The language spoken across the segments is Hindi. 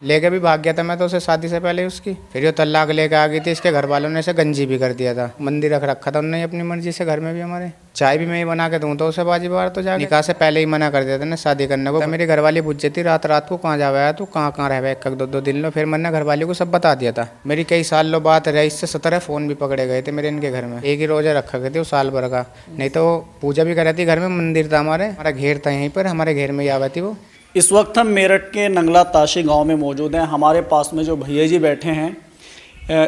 लेके भी भाग गया था मैं तो उसे शादी से पहले उसकी। फिर ये तलाक लेके आ गई थी, इसके घर वालों ने इसे गंजी भी कर दिया था, मंदिर रख रखा था उन्होंने अपनी मर्जी से घर में भी हमारे। चाय भी मैं ही बना के दूँ तो उसे बाजी बार तो जा निकाह से पहले ही मना कर दिया था ना शादी करने को। मेरी घरवाली पूछ थी रात रात को कहाँ जावा है तू, कहाँ रह एक दो दिन लो। फिर मैंने घरवाली को सब बता दिया था। मेरी कई साल लो बात रही, इससे 17 फ़ोन भी पकड़े गए थे मेरे इनके घर में। एक ही रोजा रखा गए थे वो साल भर का, नहीं तो पूजा भी कर रही थी घर में, मंदिर था हमारा घेर था यहीं पर, हमारे घेर में ही आवा थी वो। इस वक्त हम मेरठ के नंगला ताशी गांव में मौजूद हैं। हमारे पास में जो भैया जी बैठे हैं,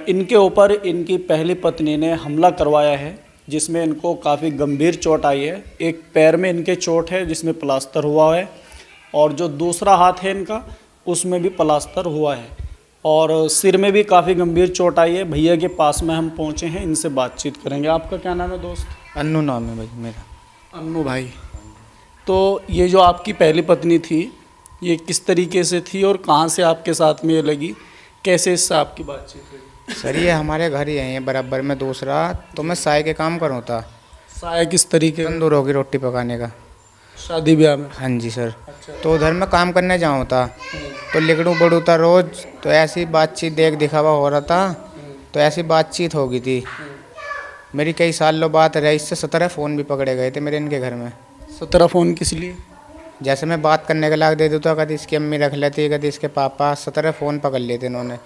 इनके ऊपर इनकी पहली पत्नी ने हमला करवाया है, जिसमें इनको काफ़ी गंभीर चोट आई है। एक पैर में इनके चोट है जिसमें प्लास्टर हुआ है, और जो दूसरा हाथ है इनका उसमें भी प्लास्टर हुआ है, और सिर में भी काफ़ी गंभीर चोट आई है। भैया के पास में हम पहुँचे हैं, इनसे बातचीत करेंगे। आपका क्या नाम है दोस्त? अन्नू नाम है भाई मेरा। अन्नू भाई, तो ये जो आपकी पहली पत्नी थी, ये किस तरीके से थी और कहाँ से आपके साथ में ये लगी, कैसे इससे आपकी बातचीत हुई? सर ये हमारे घर ही है बराबर में। दूसरा तो मैं साय के काम करूँ था। साया किस तरीके? तंदूरों की रोटी पकाने का, शादी ब्याह में? हाँ जी सर। तो उधर मैं काम करने जाऊँ था तो लिगड़ू बड़ू था रोज़, तो ऐसी बातचीत देख दिखावा हो रहा था, तो ऐसी बातचीत हो गई थी। मेरी कई साल लो बात रही, इससे 17 फ़ोन भी पकड़े गए थे मेरे इनके घर में। 17 फ़ोन किस लिए? जैसे मैं बात करने के लायक दे दूँ तो कभी इसकी अम्मी रख लेती, कभी इसके पापा, 17 फ़ोन पकड़ लिए थे इन्होंने।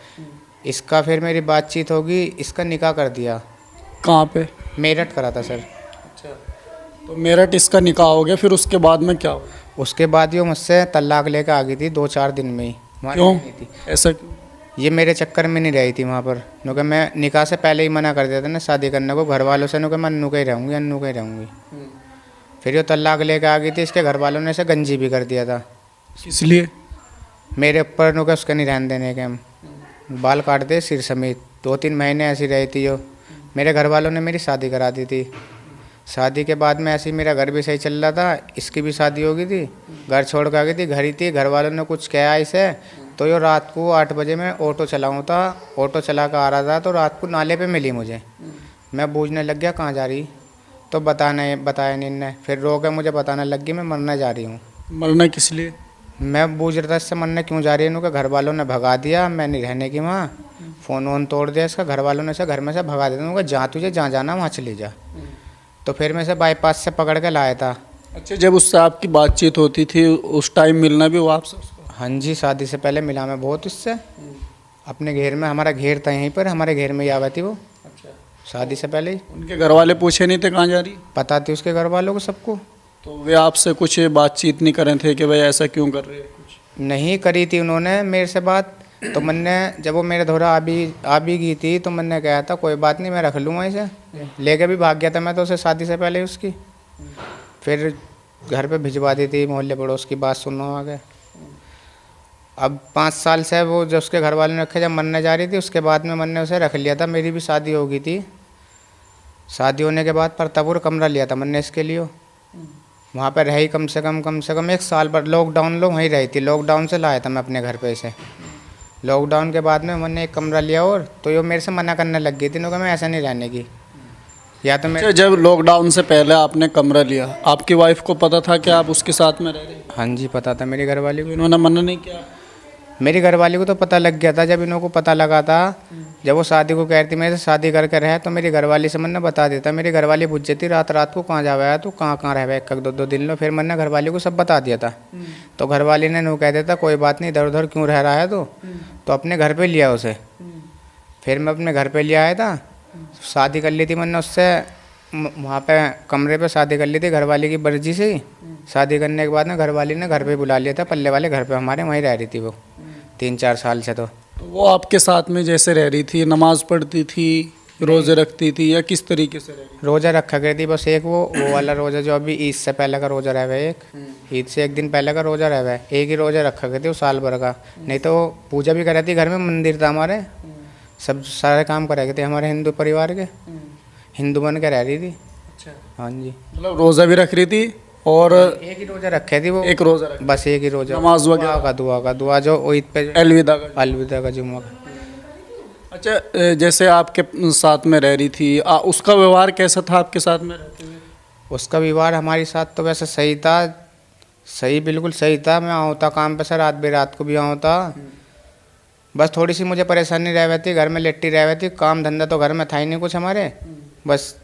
इसका फिर मेरी बातचीत होगी, इसका निकाह कर दिया। कहाँ पे? मेरठ करा था सर। अच्छा, तो मेरठ इसका निकाह हो गया, फिर उसके बाद में क्या हुआ? उसके बाद ये मुझसे तलाक लेकर आ गई थी 2-4 दिन में ही। क्यों थी ऐसा? ये मेरे चक्कर में नहीं रही थी वहाँ पर, क्योंकि मैं निकाह से पहले ही मना कर दिया था ना शादी करने को घर वालों से, मैं अन्नू का ही रहूँगी, अन्नू का ही रहूँगी। फिर ये तलाक लेकर आ गई थी, इसके घर वालों ने इसे गंजी भी कर दिया था। इसलिए मेरे ऊपर नुका उसका नहीं रहने देने के, हम बाल काट दे सिर समेत। 2-3 महीने ऐसी रही थी जो। मेरे घर वालों ने मेरी शादी करा दी थी। शादी के बाद में ऐसे ही मेरा घर भी सही चल रहा था, इसकी भी शादी हो गई थी, घर छोड़ कर आ गई थी, घर ही थी। घर वालों ने कुछ कहा इसे, तो ये रात को 8 बजे मैं ऑटो चलाऊँ था, ऑटो चला कर आ रहा था, तो रात को नाले पे मिली मुझे। मैं बूझने लग गया कहाँ जा रही, तो बताया नहीं इनने। फिर रो के मुझे बताने लग गई मैं मरने जा रही हूँ। मरना किस लिए? मैं बूझ रहा था इससे मरने क्यों जा रही है, इनके घर वालों ने भगा दिया, मैं नहीं रहने की वहाँ। फ़ोन वोन तोड़ दिया इसका, घर वालों ने इसे घर में से भगा दिया। उनका जहाँ तुझे जहाँ जाना वहाँ चली जा। तो फिर मैं इसे बाईपास से पकड़ के लाया था। अच्छा, जब उससे आपकी बातचीत होती थी उस टाइम मिलना भी हुआ आपसे उसको? हाँ जी, शादी से पहले मिला मैं बहुत उससे, अपने घेर में। हमारा घेर था यहीं पर, हमारे घेर में ही आवा थी वो। अच्छा, शादी से पहले ही उनके घर वाले पूछे नहीं थे कहाँ जा रही? पता थी उसके घर वालों को सबको। तो वे आपसे कुछ बातचीत नहीं कर रहे थे कि भाई ऐसा क्यों कर रहे हैं? कुछ नहीं करी थी उन्होंने मेरे से बात। तो मैंने जब वो मेरे धोरा आ भी गई थी तो मैंने कहा था कोई बात नहीं मैं रख लूँगा इसे। लेके भी भाग गया था मैं तो उसे शादी से पहले उसकी। फिर घर पे भिजवा दी थी, मोहल्ले पड़ोस की बात सुनना आ गए। अब 5 साल से वो जब उसके घर वालों ने रखे, जब मरने जा रही थी उसके बाद में मैंने उसे रख लिया था। मेरी भी शादी हो गई थी। शादी होने के बाद प्रतापुर कमरा लिया था मैंने इसके लिए। वहाँ पर रही कम से कम 1 साल पर। लॉकडाउन लो वहीं रही थी, लॉकडाउन से लाया था मैं अपने घर पे इसे। लॉकडाउन के बाद में मैंने एक कमरा लिया, और तो ये मेरे से मना करने लग गई थी कि मैं ऐसा नहीं रहने की। या तो मैं जब लॉकडाउन से पहले आपने कमरा लिया, आपकी वाइफ को पता था कि आप उसके साथ में रह रहे हैं? हाँ जी पता था मेरी घरवाली को। इन्होंने मना नहीं किया? मेरी घरवाली को तो पता लग गया था जब इन्हों को पता लगा था। जब वो शादी को कह रही थी मेरे से शादी करके रहे, तो मेरी घरवाली से मैंने बता दिया था। मेरी घरवाली पूछ थी रात रात को कहाँ जावा है तू, कहाँ रह एक दो दिन लो। फिर मैंने घरवाली को सब बता दिया था। तो घरवाली ने कह दिया था कोई बात नहीं, इधर उधर क्यों रह रहा है तो अपने घर पे लिया उसे। फिर मैं अपने घर पे ले आया था। शादी कर ली थी मैंने उससे, वहाँ पे कमरे पे शादी कर ली थी घरवाली की मर्जी से ही। शादी करने के बाद में घरवाली ने घर पे बुला लिया था, पल्ले वाले घर पे हमारे, वहीं रह रही थी वो 3-4 साल से। तो वो आपके साथ में जैसे रह रही थी, नमाज पढ़ती थी, रोज़े रखती थी, या किस तरीके से रह रही? रोज़ा रखा गई थी बस एक वो वाला रोज़ा जो अभी ईद से पहले का रोज़ा रह गया। एक ईद से 1 दिन पहले का रोज़ा रह गया। एक ही रोज़ा रखा गया थी वो साल भर का। नहीं तो पूजा भी कर रही थी घर में, मंदिर था हमारे, सब सारे काम कर रहे थे हमारे हिंदू परिवार के, हिंदू बन के रह रही थी। अच्छा, हाँ जी, मतलब रोज़ा भी रख रही थी और एक ही रोज़ा रखे थी वो। एक रोज़ा रख, बस एक ही रोज़ा, नमाज वगैरह दुआ का जो ईद पे अलविदा का जुम्मा का। अच्छा, जैसे आपके साथ में रह रही थी, उसका व्यवहार कैसा था आपके साथ में रहते हुए? उसका व्यवहार हमारे साथ तो वैसे सही था, सही बिल्कुल सही था। मैं आऊँ था काम पे से, रात को भी आऊँ था। बस थोड़ी सी मुझे परेशानी रह रहती, घर में लेटी रह रहती, काम धंधा तो घर में था ही नहीं कुछ हमारे। बस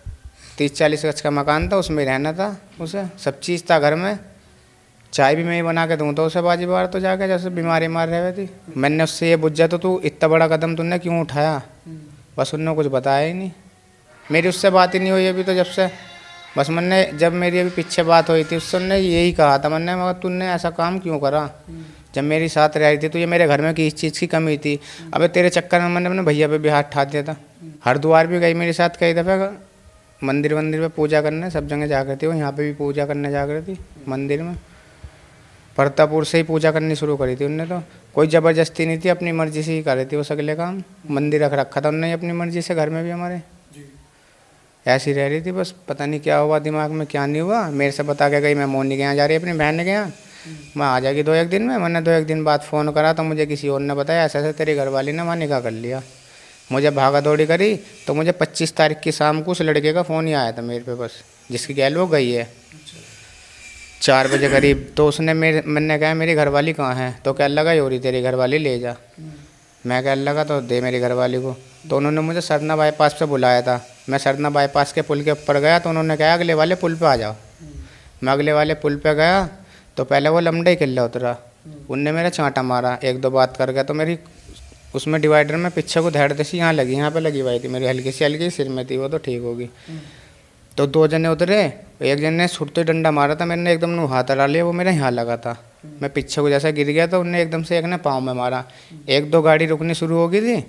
30-40 गज का मकान था, उसमें रहना था, उसे सब चीज़ था घर में। चाय भी मैं ही बना के दूँ तो उसे बाजी बार तो जाके जैसे बीमारी मार रह थी। मैंने उससे ये बुझा तो तू इतना बड़ा कदम तूने क्यों उठाया, बस उनने कुछ बताया ही नहीं। मेरी उससे बात ही नहीं हुई अभी तो जब से। बस मैंने जब मेरी अभी पीछे बात हुई थी उससे उन्होंने यही कहा था, मैंने मगर तूने ऐसा काम क्यों करा जब मेरी साथ रह रही थी, तो ये मेरे घर में किस चीज़ की कमी थी। अबे तेरे चक्कर में मैंने अपने भैया पे भी हाथ ठा दिया था। हरिद्वार भी गई मेरे साथ कई दफ़े, मंदिर पे पूजा करने सब जगह जा कर थी वो, यहाँ पे भी पूजा करने जा कर थी मंदिर में। परतापुर से ही पूजा करनी शुरू करी थी उनने, तो कोई ज़बरदस्ती नहीं थी, अपनी मर्ज़ी से ही कर रही थी वो सगले काम। मंदिर रख रखा था उनने अपनी मर्ज़ी से, घर में भी हमारे ऐसी रह रही थी। बस पता नहीं क्या हुआ दिमाग में, क्या नहीं हुआ। मेरे से बता के गई मैं मोनी के यहाँ जा रही है अपनी बहन के यहाँ, मैं आ जाएगी 2-1 दिन में। मैंने 2-1 दिन बाद फ़ोन करा तो मुझे किसी और ने बताया ऐसे ऐसे तेरी घरवाली ने वहाँ निकाह कर लिया। मुझे भागा दौड़ी करी तो मुझे 25 तारीख की शाम को उस लड़के का फ़ोन ही आया था मेरे पे, बस जिसकी गैल वो गई है 4 बजे करीब। तो उसने मैंने कहा मेरी घरवाली कहाँ है, तो क्या लगा हो रही तेरी घरवाली ले जा। मैं कह लगा तो दे मेरी घरवाली को। तो उन्होंने मुझे सरना बाईपास पे बुलाया था। मैं सरना बाईपास के पुल के ऊपर गया तो उन्होंने कहा अगले वाले पुल पे आ जाओ। मैं अगले वाले पुल पे गया तो पहले वो लमड़ा ही किल्ला उतरा, उनने मेरा चांटा मारा, 1-2 बात कर गया तो मेरी उसमें डिवाइडर में पीछे को धैड़ सी यहाँ लगी, यहाँ पे लगी हुई थी मेरी, हल्की सी सिर में थी, वो तो ठीक होगी। तो 2 जने उतरे, एक जन ने छुटते डंडा मारा था, मैंने एकदम नु हाथ हटा लिया, वो मेरे यहाँ लगा था। मैं पीछे को जैसा गिर गया तो उनने एकदम से एक ने पाँव में मारा। 1-2 गाड़ी रुकनी शुरू हो गई थी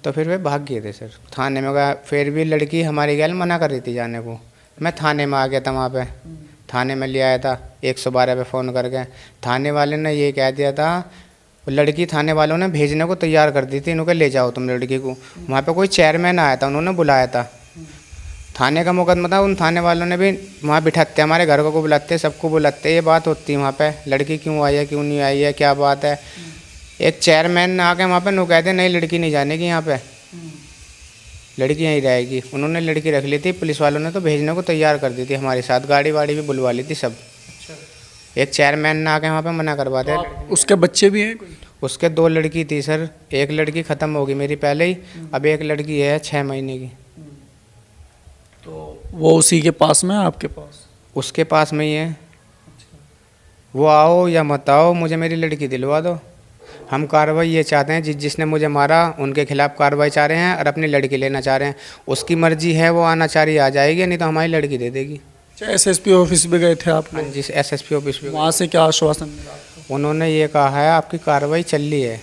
तो फिर वे भाग गए थे सर। थाने में गया, फिर भी लड़की हमारी गैल मना कर रही थी जाने को। मैं थाने में आ गया था, वहाँ पे थाने में ले आया था 112 पे फ़ोन करके। थाने वाले ने ये कह दिया था, लड़की थाने वालों ने भेजने को तैयार कर दी थी, इनको ले जाओ तुम लड़की को। वहाँ पे कोई चेयरमैन आया था, उन्होंने बुलाया था, थाने का मुकदमा था। उन थाने वालों ने भी वहाँ बिठाते, हमारे घर को बुलाते, सबको बुलाते, ये बात होती है वहाँ पे, लड़की क्यों आई है क्यों नहीं आई है क्या बात है। एक चेयरमैन ने आके वहाँ पे नु कहते नहीं लड़की नहीं जाने की, यहाँ पे लड़की यहीं रहेगी। उन्होंने लड़की रख ली थी, पुलिस वालों ने तो भेजने को तैयार कर दी थी हमारे साथ, गाड़ी वाड़ी भी बुलवा ली थी सब। एक चेयरमैन ने आके वहाँ पे मना करवा दिया। उसके बच्चे भी हैं कोई? उसके 2 लड़की थी सर, एक लड़की ख़त्म होगी मेरी पहले ही, अब एक लड़की है 6 महीने की। तो वो उसी के पास में, आपके पास? उसके पास में ही है। वो आओ या मत आओ, मुझे मेरी लड़की दिलवा दो। हम कार्रवाई ये चाहते हैं, जिसने मुझे मारा उनके खिलाफ कार्रवाई चाह रहे हैं और अपनी लड़की लेना चाह रहे हैं। उसकी मर्जी है, वो आना चाह रही आ जाएगी, नहीं तो हमारी लड़की दे देगी। एसएसपी ऑफिस भी गए थे आप लोग? हाँ जी, एसएसपी ऑफिस में। वहाँ से क्या आश्वासन मिला आपको? उन्होंने ये कहा है आपकी कार्रवाई चल रही है,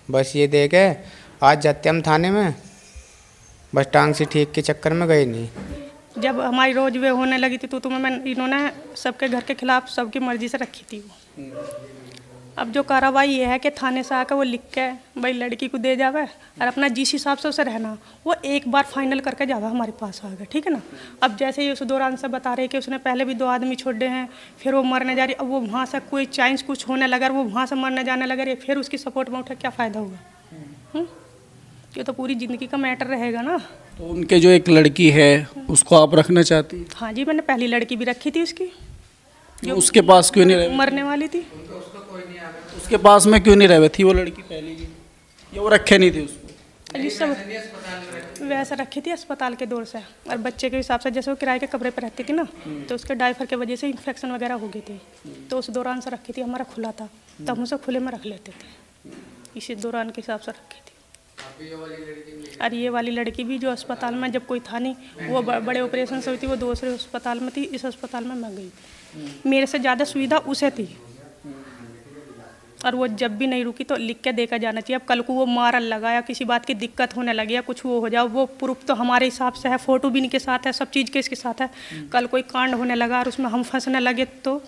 बस ये दे के आज जाते हम थाने में, बस टांग से ठीक के चक्कर में गए नहीं। जब हमारी रोज वे होने लगी थी तो तुम्हें इन्होंने सबके घर के खिलाफ सबकी मर्जी से रखी थी वो। अब जो कार्रवाई ये है कि थाने से आकर वो लिख के भाई लड़की को दे जावे और अपना जिस हिसाब से उसे रहना, वो एक बार फाइनल करके जावे हमारे पास आ गए, ठीक है ना। अब जैसे ही उस दौरान से बता रहे कि उसने पहले भी 2 आदमी छोड़े हैं, फिर वो मरने जा रही, अब वो वहाँ से कोई चांस कुछ होने लगा, वो वहाँ से मरने जाने लगा, फिर उसकी सपोर्ट में उठे क्या फ़ायदा होगा। ये तो पूरी ज़िंदगी का मैटर रहेगा ना। तो उनके जो एक लड़की है उसको आप रखना चाहती हैं? हाँ जी, मैंने पहली लड़की भी रखी थी उसकी, जो उसके पास क्यों नहीं रहे? मरने वाली थी। उसके पास में क्यों नहीं रहे थी वो लड़की पहले की, या वो रखे नहीं थे उसको? अजी सब वैसे रखी थी अस्पताल के दौर से, और बच्चे के हिसाब से जैसे वो किराए के कमरे पर रहती थी ना, तो उसके डायफर की वजह से इन्फेक्शन वगैरह हो गई थी, तो उस दौरान से रखी थी। हमारा खुला था तो हम उसे खुले में रख लेते थे, इसी दौरान के हिसाब से रखी थी। और ये वाली लड़की भी जो अस्पताल में जब कोई था नहीं, वो बड़े ऑपरेशन से हुई थी, वो दूसरे अस्पताल में थी, इस अस्पताल में मैं गई थी। मेरे से ज़्यादा सुविधा उसे थी, और वो जब भी नहीं रुकी तो लिख के देकर जाना चाहिए। अब कल को वो मारा लगा या किसी बात की दिक्कत होने लगी या कुछ वो हो जाए, वो प्रूफ तो हमारे हिसाब से है, फ़ोटो भी इनके साथ है, सब चीज़ के इसके साथ है। कल कोई कांड होने लगा और उसमें हम फंसने लगे तो